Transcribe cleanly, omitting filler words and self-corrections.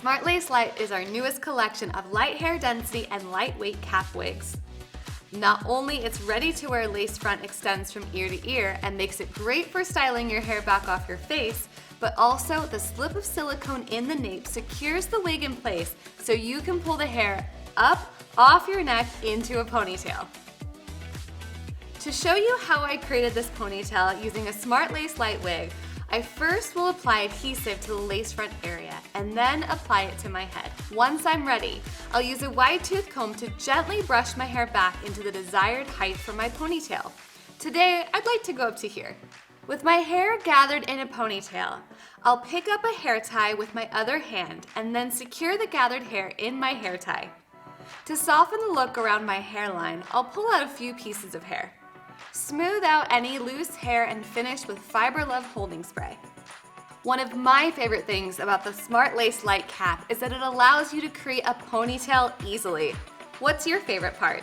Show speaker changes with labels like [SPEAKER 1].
[SPEAKER 1] Smartlace Lite is our newest collection of light hair density and lightweight cap wigs. Not only its ready-to-wear lace front extends from ear to ear and makes it great for styling your hair back off your face, but also the slip of silicone in the nape secures the wig in place so you can pull the hair up off your neck into a ponytail. To show you how I created this ponytail using a Smartlace Lite wig, I first will apply adhesive to the lace front area and then apply it to my head. Once I'm ready, I'll use a wide tooth comb to gently brush my hair back into the desired height for my ponytail. Today, I'd like to go up to here. With my hair gathered in a ponytail, I'll pick up a hair tie with my other hand and then secure the gathered hair in my hair tie. To soften the look around my hairline, I'll pull out a few pieces of hair. Smooth out any loose hair and finish with Fibre Love holding spray. One of my favorite things about the Smartlace Lite cap is that it allows you to create a ponytail easily. What's your favorite part?